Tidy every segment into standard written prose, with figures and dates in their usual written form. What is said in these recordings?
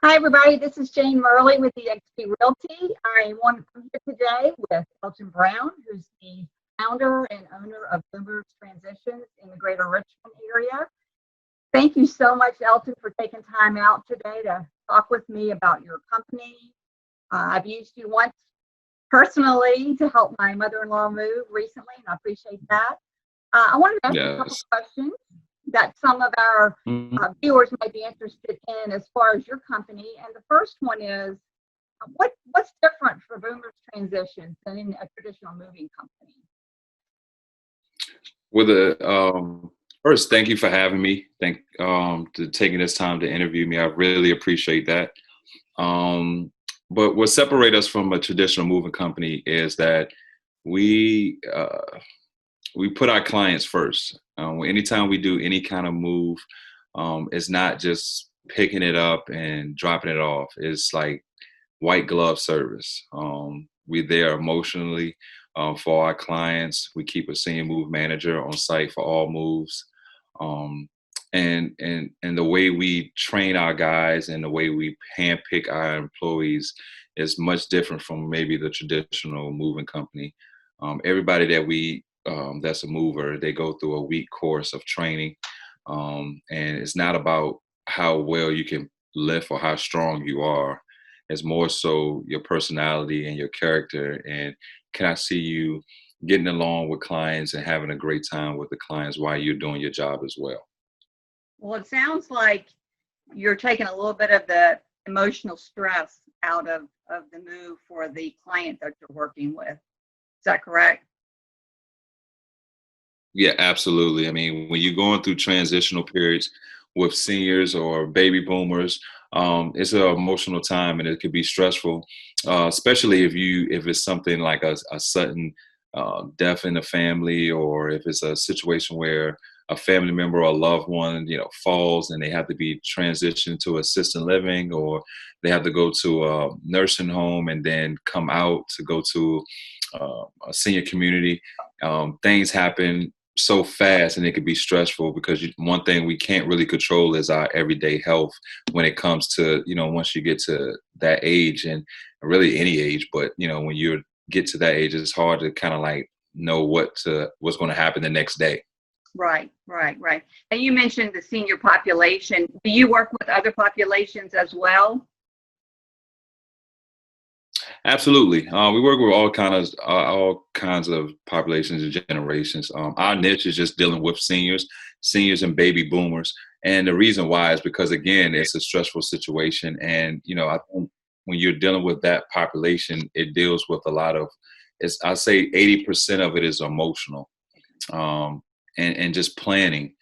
Hi, everybody. This is Jane Murley with eXp Realty. I want to come here today with Elton Brown, who's the founder and owner of Boomers Transitions in the greater Richmond area. Thank you so much, Elton, for taking time out today to talk with me about your company. I've used you once personally to help my mother-in-law move recently, and I appreciate that. I wanted to ask you a couple questions that some of our viewers may be interested in as far as your company. And the first one is, what's different for Boomers Transitions than in a traditional moving company? Well, first, thank you for having me. To taking this time to interview me. I really appreciate that. But what separates us from a traditional moving company is that we put our clients first. Anytime we do any kind of move, it's not just picking it up and dropping it off. It's like white glove service. We're there emotionally for our clients. We keep a senior move manager on site for all moves. And the way we train our guys and the way we handpick our employees is much different from maybe the traditional moving company. Everybody that's a mover, they go through a week course of training. And it's not about how well you can lift or how strong you are. It's more so your personality and your character. And can I see you getting along with clients and having a great time with the clients while you're doing your job as well? Well, it sounds like you're taking a little bit of the emotional stress out of the move for the client that you're working with. Is that correct? Yeah, absolutely. I mean, when you're going through transitional periods with seniors or baby boomers, it's an emotional time and it could be stressful, especially if it's something like a sudden death in the family, or if it's a situation where a family member or a loved one, falls and they have to be transitioned to assisted living, or they have to go to a nursing home and then come out to go to a senior community. Things happen so fast and it could be stressful because one thing we can't really control is our everyday health when it comes to, once you get to that age, and really any age, but when you get to that age, it's hard to kind of like know what's going to happen the next day. Right. And you mentioned the senior population. Do you work with other populations as well? Absolutely. We work with all kinds of populations and generations. Our niche is just dealing with seniors and baby boomers. And the reason why is because, again, it's a stressful situation. And, I think when you're dealing with that population, it deals with a lot of, I'd say 80% of it is emotional, and just planning.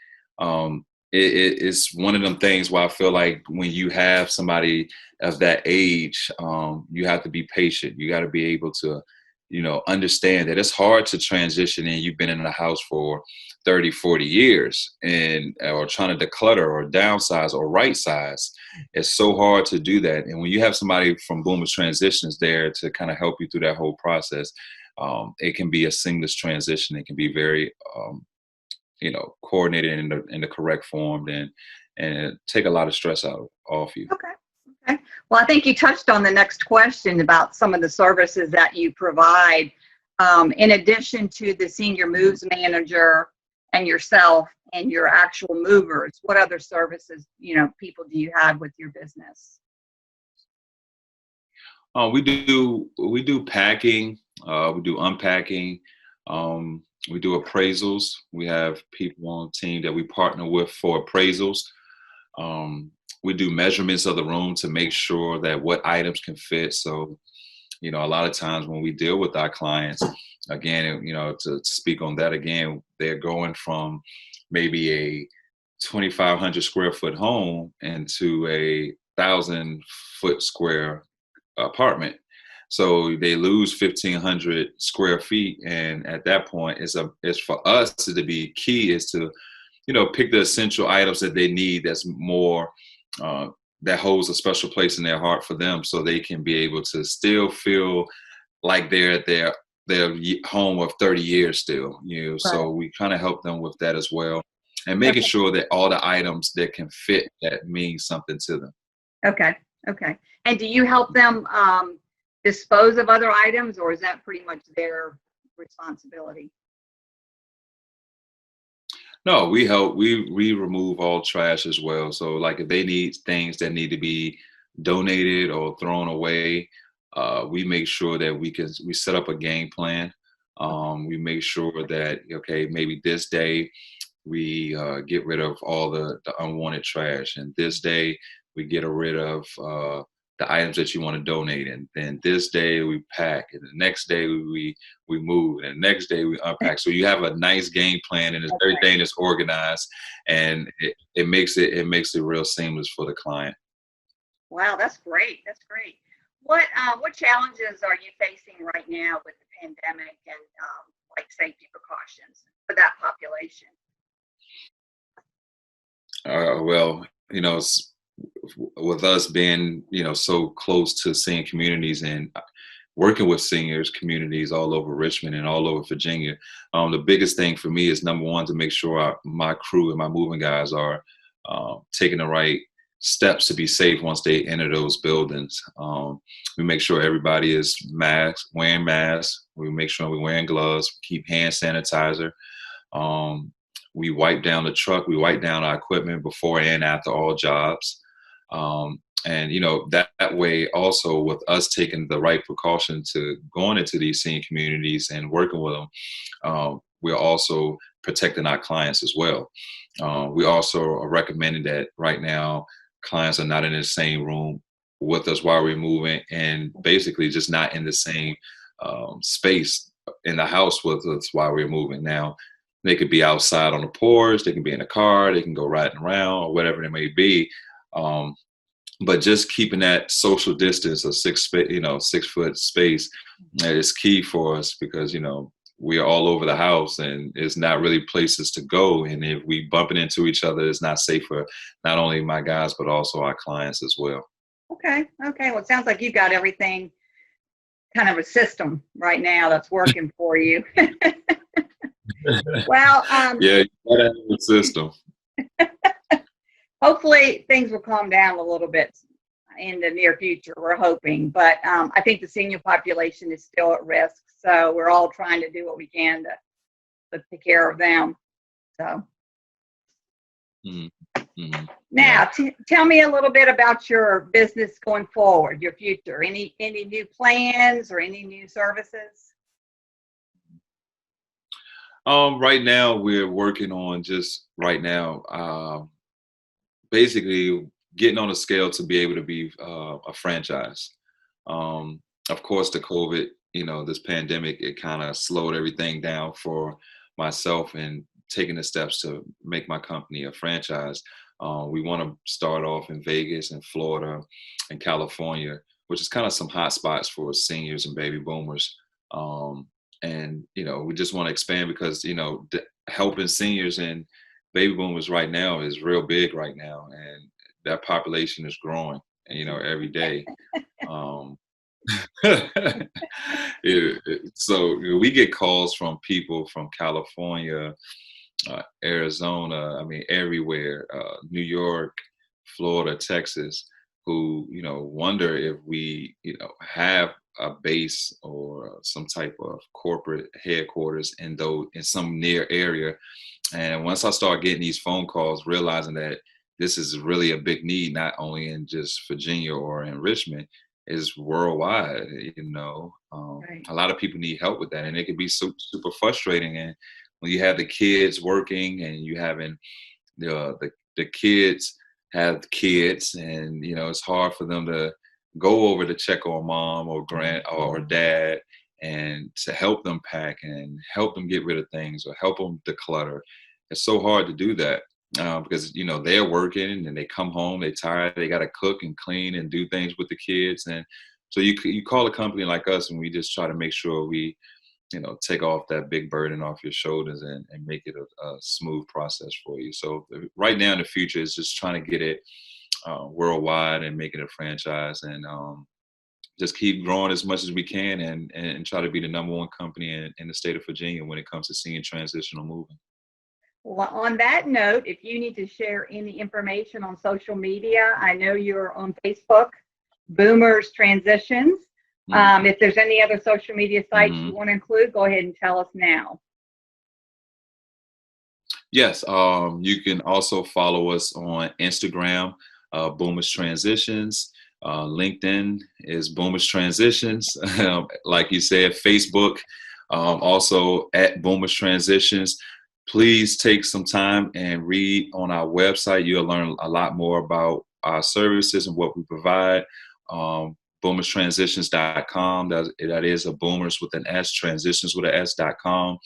It's one of them things where I feel like when you have somebody of that age, you have to be patient. You got to be able to, understand that it's hard to transition and you've been in the house for 30, 40 years or trying to declutter or downsize or right size. It's so hard to do that. And when you have somebody from Boomers Transitions there to kind of help you through that whole process, it can be a seamless transition. It can be very, coordinated in the correct form and take a lot of stress off you. Okay. Well, I think you touched on the next question about some of the services that you provide. In addition to the senior moves manager and yourself and your actual movers, what other services, people do you have with your business? We do packing, we do unpacking, we do appraisals. We have people on the team that we partner with for appraisals. We do measurements of the room to make sure that what items can fit. So, a lot of times when we deal with our clients, again, to speak on that again, they're going from maybe a 2,500 square foot home into a 1,000 square foot apartment. So they lose 1,500 square feet. And at that point, it's for us to be key is to, pick the essential items that they need that's more, that holds a special place in their heart for them, so they can be able to still feel like they're at their home of 30 years still. Right. So we kind of help them with that as well, and making sure that all the items that can fit, that means something to them. Okay. Okay. And do you help them dispose of other items, or is that pretty much their responsibility? No, we help. We remove all trash as well. So like if they need things that need to be donated or thrown away, we make sure that we set up a game plan. We make sure that okay, maybe this day we get rid of all the unwanted trash, and this day we get rid of the items that you want to donate, and then this day we pack, and the next day we move, and the next day we unpack. So you have a nice game plan, and it's Okay. everything is organized, and it makes it real seamless for the client. Wow, that's great. That's great. What challenges are you facing right now with the pandemic and like safety precautions for that population? Well, with us being so close to senior communities and working with seniors communities all over Richmond and all over Virginia, the biggest thing for me is number one to make sure my crew and my moving guys are taking the right steps to be safe once they enter those buildings. We make sure everybody is wearing masks. We make sure we're wearing gloves. Keep hand sanitizer. Um, we wipe down the truck. We wipe down our equipment before and after all jobs. And that way also with us taking the right precaution to going into these senior communities and working with them, we're also protecting our clients as well. We also are recommending that right now clients are not in the same room with us while we're moving, and basically just not in the same space in the house with us while we're moving. Now, they could be outside on the porch, they can be in a car, they can go riding around or whatever it may be. Um, but just keeping that social distance of 6 foot space is key for us because we are all over the house and it's not really places to go, and if we bumping into each other it's not safe for not only my guys but also our clients as well. Okay. Okay. Well, it sounds like you got everything kind of a system right now that's working for you. Well, Yeah, you gotta have the system. hopefully things will calm down a little bit in the near future. We're hoping, but I think the senior population is still at risk, so we're all trying to do what we can to take care of them. So Mhm. Mhm. Yeah. now, tell me a little bit about your business going forward, your future. Any new plans or any new services? Right now we're working on just right now, basically getting on a scale to be able to be a franchise. Of course, the COVID, this pandemic, it kind of slowed everything down for myself and taking the steps to make my company a franchise. We want to start off in Vegas and Florida and California, which is kind of some hot spots for seniors and baby boomers. And we just want to expand because helping seniors and baby boomers right now is real big right now, and that population is growing, and every day. Um, so we get calls from people from California, Arizona, I mean everywhere, New York, Florida, Texas, who wonder if we have a base or some type of corporate headquarters in some near area. And once I start getting these phone calls, realizing that this is really a big need, not only in just Virginia or in Richmond, is worldwide. Right. A lot of people need help with that, and it can be super frustrating. And when you have the kids working, and you having the kids have kids, and it's hard for them to go over to check on mom or grand or dad and to help them pack and help them get rid of things or help them declutter. It's so hard to do that because they're working and they come home, they're tired, they got to cook and clean and do things with the kids. And so you call a company like us, and we just try to make sure we take off that big burden off your shoulders and make it a smooth process for you. So right now in the future is just trying to get it worldwide and make it a franchise, and just keep growing as much as we can, and try to be the number one company in the state of Virginia when it comes to senior transitional moving. Well, on that note, if you need to share any information on social media, I know you're on Facebook. Boomers Transitions. Mhm. If there's any other social media sites you Mhm. want to include, go ahead and tell us now. Yes, you can also follow us on Instagram, Boomers Transitions. LinkedIn is Boomers Transitions. Like you said, Facebook, also at Boomers Transitions. Please take some time and read on our website. You'll learn a lot more about our services and what we provide. Um, boomerstransitions.com. That is a boomers with an S, transitions with an S.com.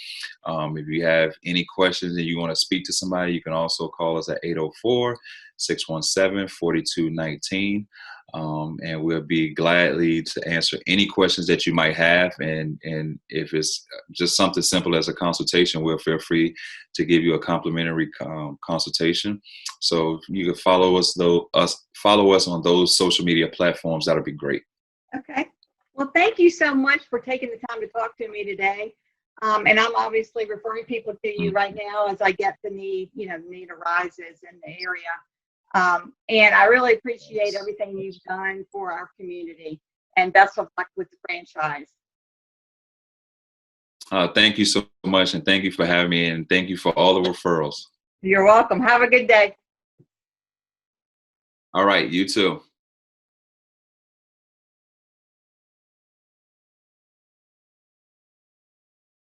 If you have any questions and you want to speak to somebody, you can also call us at 804-617-4219. And we'll be gladly to answer any questions that you might have. And if it's just something simple as a consultation, we'll feel free to give you a complimentary consultation. So you can follow us on those social media platforms. That'll be great. Okay. Well, thank you so much for taking the time to talk to me today. And I'm obviously referring people to you right now as I get the need arises in the area. And I really appreciate everything you've done for our community, and best of luck with the franchise. Thank you so much, and thank you for having me, and thank you for all the referrals. You're welcome. Have a good day. All right, you too.